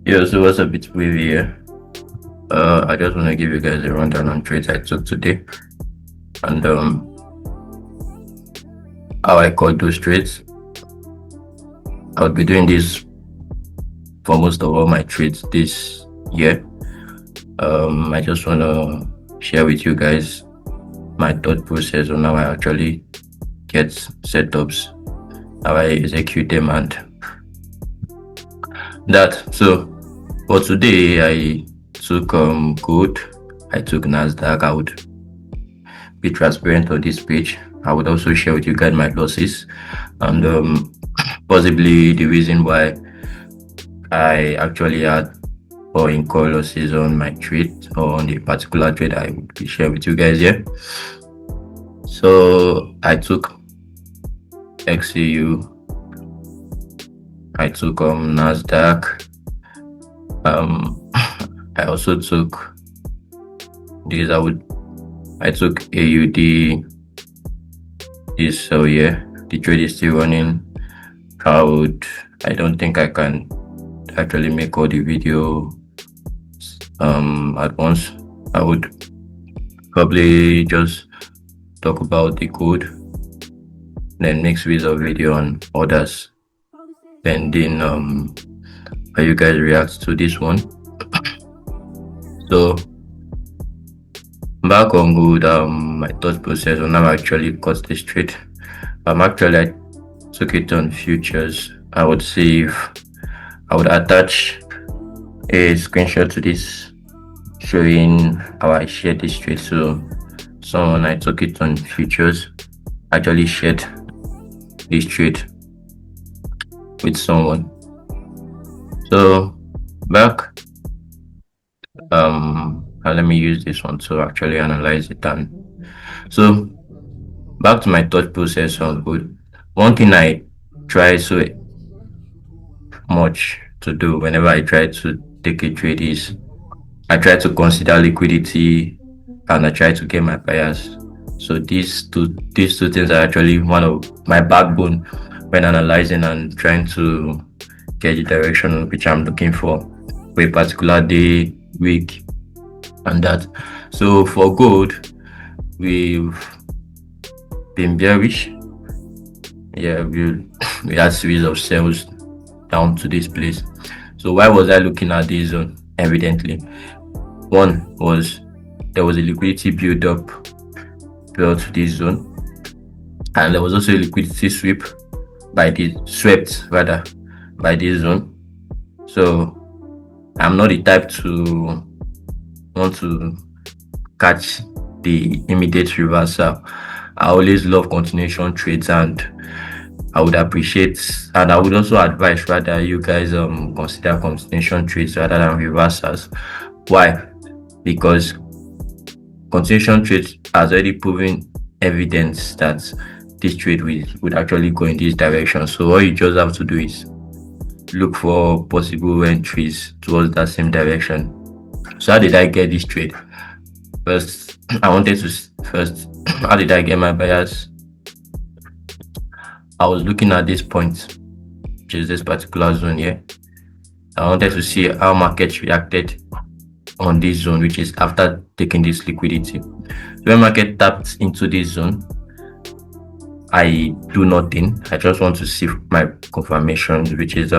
Yo, so what's up? It's Wavy here. I just want to give you guys a rundown on trades I took today and how I caught those trades. I'll be doing this for most of all my trades this year. I just want to share with you guys my thought process on how I actually get setups, how I execute them, and that. So for today, I took gold, I took Nasdaq. I would be transparent on this page. I would also share with you guys my losses and possibly the reason why I actually had or incur losses on my trade or on the particular trade I would be share with you guys here. So I took XAU, I took Nasdaq, I also took these. I took AUD. This, so yeah, the trade is still running. I don't think I can actually make all the video at once. I would probably just talk about the code, then next video on others, pending how you guys react to this one. So back on good, my thought process on how I actually got this trade. Actually I took it on futures. I would see if I would attach a screenshot to this showing how I shared this trade. So someone I took it on futures actually shared this trade with someone. So back let me use this one to actually analyze it. And so back to my thought process on good. One thing I try so much to do whenever I try to take a trade is I try to consider liquidity and I try to get my buyers. So these two things are actually one of my backbone when analyzing and trying to get the direction which I'm looking for a particular day, week, and that. So for gold, we've been bearish. Yeah, we had series of sales down to this place. So why was I looking at this zone? Evidently, one was there was a liquidity build up to this zone, and there was also a liquidity swept by this zone. So I'm not the type to want to catch the immediate reversal. I always love continuation trades, and I would appreciate and I would also advise rather you guys consider continuation trades rather than reversals. Why? Because continuation trades has already proven evidence that this trade would actually go in this direction. So all you just have to do is look for possible entries towards that same direction. So how did I get this trade? First, how did I get my buyers? I was looking at this point, which is this particular zone here. I wanted to see how market reacted on this zone, which is after taking this liquidity. When market tapped into this zone, I do nothing. I just want to see my confirmations, which is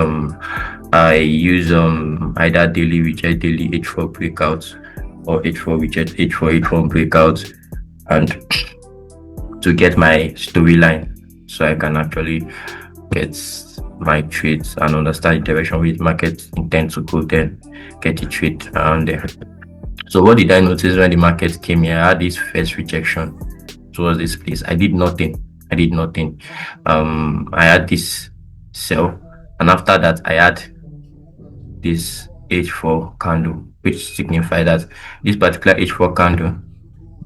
I use either daily reject daily H4 breakout or H4 reject H4 H1 breakout, and to get my storyline so I can actually get my trades and understand the direction which market intends to go, then get the trade around there. So what did I notice when the market came here? I had this first rejection towards this place. I did nothing. I had this sell, and after that I had this H4 candle, which signified that this particular H4 candle,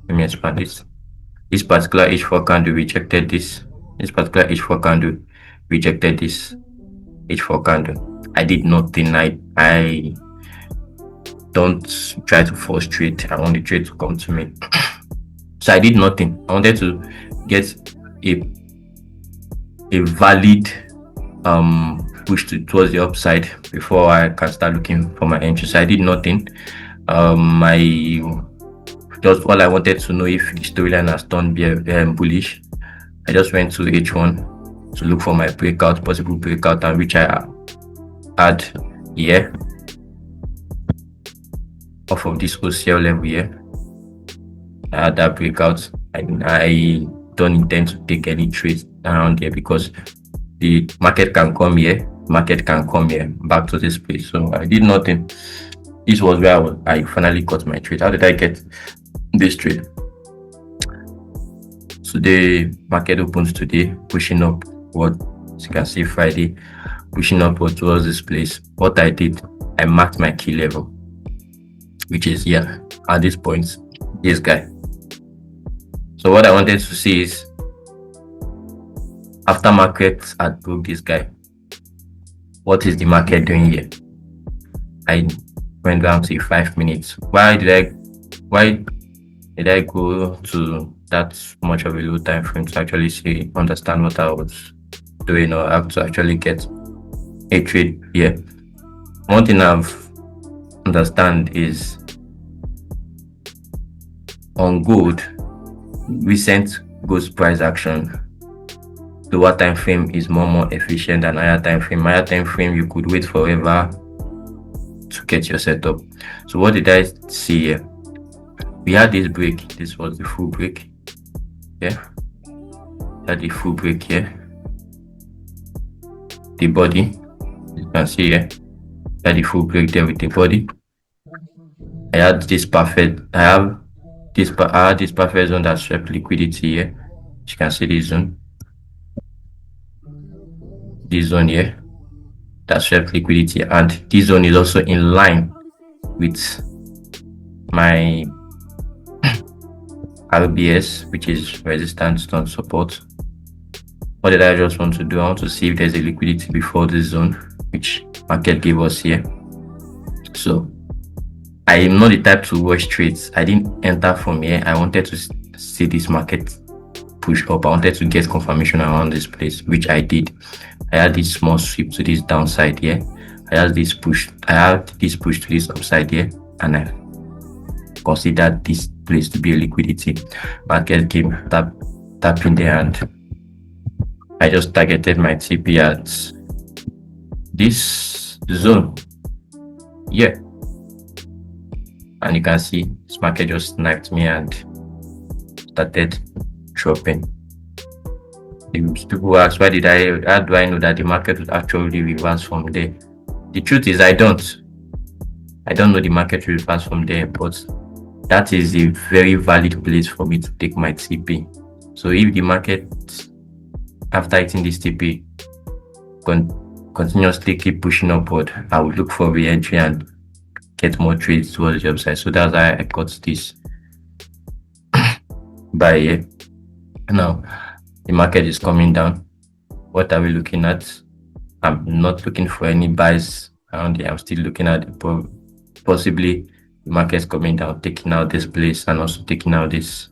let me expand this particular H4 candle rejected this particular H4 candle rejected this H4 candle. I did nothing. I don't try to force trade. I want the trade to come to me. So I did nothing. I wanted to get a valid push towards the upside before I can start looking for my entry. So I did nothing. I just all I wanted to know if the storyline has turned bullish. I just went to H1 to look for my breakout, possible breakout, and which I had here off of this OCL level here. I had that breakout. I don't intend to take any trades around here because the market can come here, back to this place. So I did nothing. This was where I finally got my trade. How did I get this trade? So the market opens today, pushing up what you can see Friday, pushing upward towards this place. What I did, I marked my key level, which is here at this point, this guy. So what I wanted to see is after market had broke this guy, what is the market doing here? I went down to 5 minutes. Why did I go to that much of a low time frame to actually understand what I was doing or have to actually get a trade here? One thing I've understand is on gold, recent gold price action, lower time frame is more efficient than higher time frame. Higher time frame, you could wait forever to get your setup. So what did I see here? We had this break. This was the full break. Yeah, had the full break here. The body, you can see here, had the full break there with the body. I had this perfect. I had this perfect zone that swept liquidity here. You can see this zone. This zone here that swept liquidity, and this zone is also in line with my RBS, which is resistance don't support. What did I just want to do? I want to see if there's a liquidity before this zone, which market gave us here. So I am not the type to watch trades. I didn't enter from here. I wanted to see this market push up. I wanted to get confirmation around this place, which I did. I had this small sweep to this downside here. I had this push to this upside here, and I considered this place to be a liquidity. Market came tapping there, and I just targeted my TP at this zone. Yeah. And you can see this market just sniped me and started dropping. People ask, how do I know that the market would actually reverse from there? The truth is I don't know the market will reverse from there, but that is a very valid place for me to take my TP. So if the market, after hitting this TP, continuously keep pushing upward, I would look for re-entry and get more trades towards the upside. So that's why I got this buy here. Now the market is coming down. What are we looking at? I'm not looking for any buys around here. I'm still looking at possibly the market's coming down, taking out this place and also taking out this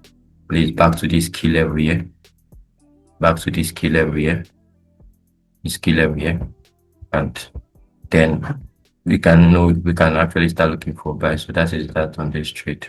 place back to this key level here. This key level here. And then we can actually start looking for buys. So that is that on this trade.